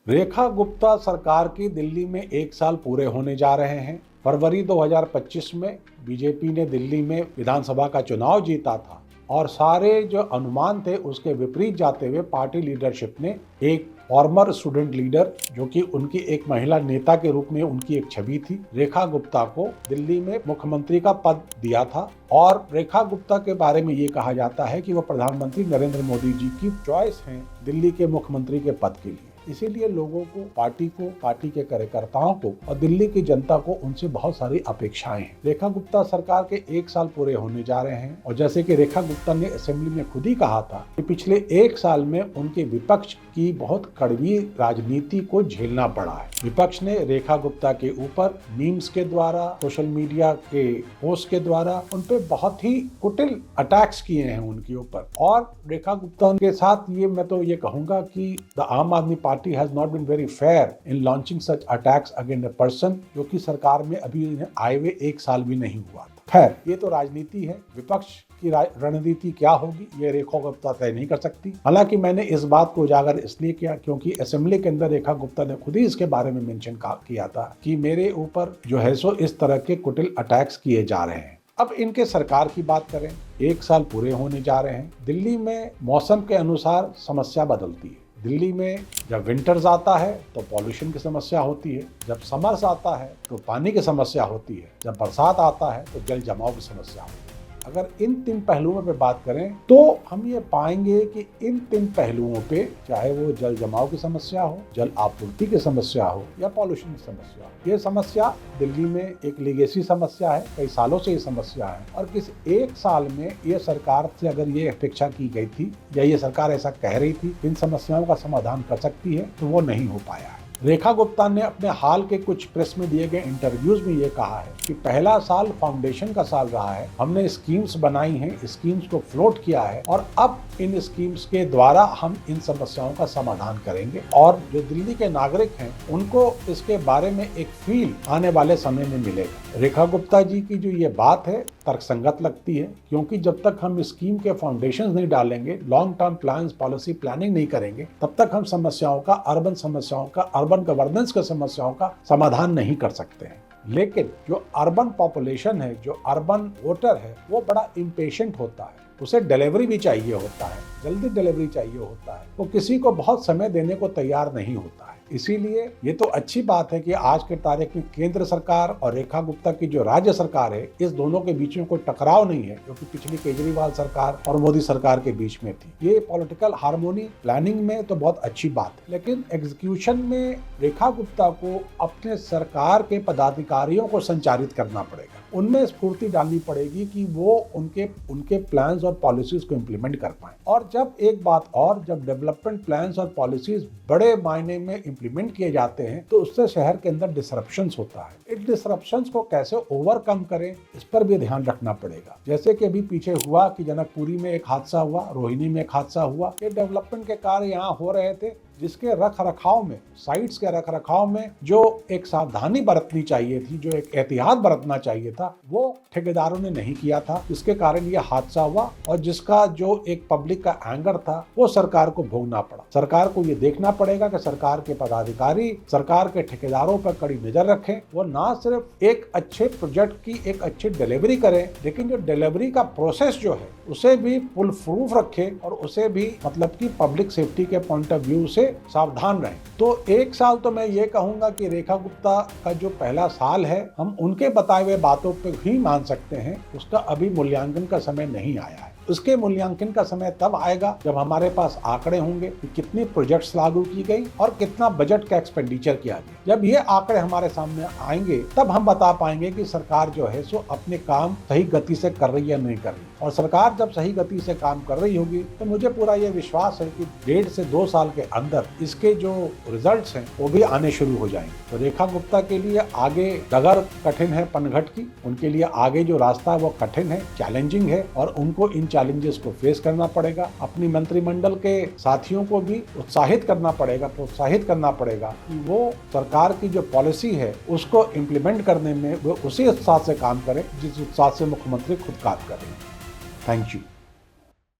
रेखा गुप्ता सरकार की दिल्ली में 1 साल पूरे होने जा रहे हैं। फरवरी 2025 में बीजेपी ने दिल्ली में विधानसभा का चुनाव जीता था और सारे जो अनुमान थे उसके विपरीत जाते हुए पार्टी लीडरशिप ने एक फॉर्मर स्टूडेंट लीडर, जो कि उनकी एक महिला नेता के रूप में उनकी एक छवि थी, रेखा गुप्ता को दिल्ली में मुख्यमंत्री का पद दिया था। और रेखा गुप्ता के बारे में ये कहा जाता है कि वो प्रधानमंत्री नरेंद्र मोदी जी की चॉइस हैं दिल्ली के मुख्यमंत्री के पद के लिए। इसीलिए लोगों को, पार्टी के कार्यकर्ताओं को और दिल्ली की जनता को उनसे बहुत सारी अपेक्षाएं हैं। रेखा गुप्ता सरकार के 1 साल पूरे होने जा रहे हैं और जैसे कि रेखा गुप्ता ने असेंबली में खुद ही कहा था कि पिछले 1 साल में उनके विपक्ष की बहुत कड़वी राजनीति को झेलना पड़ा है। विपक्ष ने रेखा गुप्ता के ऊपर मीम्स के द्वारा, सोशल मीडिया के पोस्ट के द्वारा उन पे बहुत ही कुटिल अटैक्स किए हैं उनके ऊपर। और रेखा गुप्ता के साथ मैं तो ये कहूंगा कि द आम आदमी party has not been very fair in launching such attacks against a person जो कि सरकार में अभी आए हुए 1 साल भी नहीं हुआ था। खैर, ये तो राजनीति है, विपक्ष की रणनीति क्या होगी ये रेखा गुप्ता तय नहीं कर सकती। हालांकि मैंने इस बात को उजागर इसलिए किया क्योंकि असेंबली के अंदर रेखा गुप्ता ने खुद ही इसके बारे में मेंशन किया था कि मेरे ऊपर जो है सो इस तरह के कुटिल अटैक्स किए जा रहे हैं। अब इनके सरकार की बात करें, 1 साल पूरे होने जा रहे हैं। दिल्ली में मौसम के अनुसार समस्या बदलती है। दिल्ली में जब विंटर्स आता है तो पॉल्यूशन की समस्या होती है, जब समर्स आता है तो पानी की समस्या होती है, जब बरसात आता है तो जल जमाव की समस्या होती है। अगर इन 3 पहलुओं पे बात करें तो हम ये पाएंगे कि इन 3 पहलुओं पे, चाहे वो जल जमाव की समस्या हो, जल आपूर्ति की समस्या हो या पॉल्यूशन की समस्या हो, ये समस्या दिल्ली में एक लीगेसी समस्या है। कई सालों से ये समस्या है और किस 1 साल में ये सरकार से अगर ये अपेक्षा की गई थी या ये सरकार ऐसा कह रही थी इन समस्याओं का समाधान कर सकती है, तो वो नहीं हो पाया है। रेखा गुप्ता ने अपने हाल के कुछ प्रेस में दिए गए इंटरव्यूज में ये कहा है कि पहला साल फाउंडेशन का साल रहा है, हमने स्कीम्स बनाई हैं, स्कीम्स को फ्लोट किया है और अब इन स्कीम्स के द्वारा हम इन समस्याओं का समाधान करेंगे और जो दिल्ली के नागरिक हैं उनको इसके बारे में एक फील आने वाले समय में मिलेगा। रेखा गुप्ता जी की जो ये बात है तर्कसंगत लगती है क्योंकि जब तक हम स्कीम के फाउंडेशन नहीं डालेंगे, long term plans, policy planning नहीं करेंगे, तब तक हम समस्याओं का, अर्बन गवर्नेंस के समस्याओं का समाधान नहीं कर सकते हैं। लेकिन जो अर्बन पॉपुलेशन है, जो अर्बन वोटर है, वो बड़ा इम्पेशेंट होता है, उसे डिलीवरी भी चाहिए होता है, जल्दी डिलीवरी चाहिए होता है, वो किसी को बहुत समय देने को तैयार नहीं होता है। इसीलिए ये तो अच्छी बात है कि आज के तारीख में केंद्र सरकार और रेखा गुप्ता की जो राज्य सरकार है, इस दोनों के बीच में कोई टकराव नहीं है जो कि पिछली केजरीवाल सरकार और मोदी सरकार के बीच में थी। ये पॉलिटिकल हार्मोनी प्लानिंग में तो बहुत अच्छी बात है, लेकिन एग्जीक्यूशन में रेखा गुप्ता को अपने सरकार के पदाधिकारियों को संचालित करना पड़ेगा, उनमें स्फूर्ति डालनी पड़ेगी कि वो उनके प्लान्स और पॉलिसीज को इम्प्लीमेंट कर पाए। और जब डेवलपमेंट प्लान्स और पॉलिसीज बड़े मायने में इम्प्लीमेंट किए जाते हैं तो उससे शहर के अंदर डिसरप्शंस होता है। इन डिसरप्शंस को कैसे ओवरकम करें, इस पर भी ध्यान रखना पड़ेगा। जैसे कि अभी पीछे हुआ कि जनकपुरी में एक हादसा हुआ, रोहिणी में एक हादसा हुआ। ये डेवलपमेंट के कार्य यहाँ हो रहे थे जिसके रखरखाव में, साइट्स के रखरखाव में जो एक सावधानी बरतनी चाहिए थी, जो एक एहतियात बरतना चाहिए था, वो ठेकेदारों ने नहीं किया था, जिसके कारण ये हादसा हुआ और जिसका जो एक पब्लिक का एंगर था वो सरकार को भोगना पड़ा। सरकार को ये देखना पड़ेगा कि सरकार के पदाधिकारी सरकार के ठेकेदारों पर कड़ी नजर रखें, वो ना सिर्फ एक अच्छे प्रोजेक्ट की एक अच्छी डिलीवरी करें, लेकिन जो डिलीवरी का प्रोसेस जो है उसे भी फुल प्रूफ रखें और उसे भी मतलब कि पब्लिक सेफ्टी के पॉइंट ऑफ व्यू से सावधान रहें। तो 1 साल तो मैं ये कहूंगा कि रेखा गुप्ता का जो पहला साल है हम उनके बताए हुए बातों पे ही मान सकते हैं, उसका अभी मूल्यांकन का समय नहीं आया है। उसके मूल्यांकन का समय तब आएगा जब हमारे पास आंकड़े होंगे कि कितनी प्रोजेक्ट्स लागू की गई और कितना बजट का एक्सपेंडिचर किया गया। जब ये आंकड़े हमारे सामने आएंगे तब हम बता पाएंगे कि सरकार जो है सो अपने काम सही गति से कर रही है नहीं कर रही। और सरकार जब सही गति से काम कर रही होगी तो मुझे पूरा ये विश्वास है कि 1.5 से 2 साल के अंदर इसके जो रिजल्ट्स हैं वो भी आने शुरू हो जाएंगे। तो रेखा गुप्ता के लिए आगे डगर कठिन है पनघट की, उनके लिए आगे जो रास्ता है वो कठिन है, चैलेंजिंग है और उनको इन चैलेंजेस को फेस करना पड़ेगा। अपनी मंत्रिमंडल के साथियों को भी उत्साहित करना पड़ेगा, प्रोत्साहित करना पड़ेगा कि वो सरकार की जो पॉलिसी है उसको इम्प्लीमेंट करने में वो उसी उत्साह से काम करें जिस उत्साह से मुख्यमंत्री खुद काम कर रहे हैं। Thank you.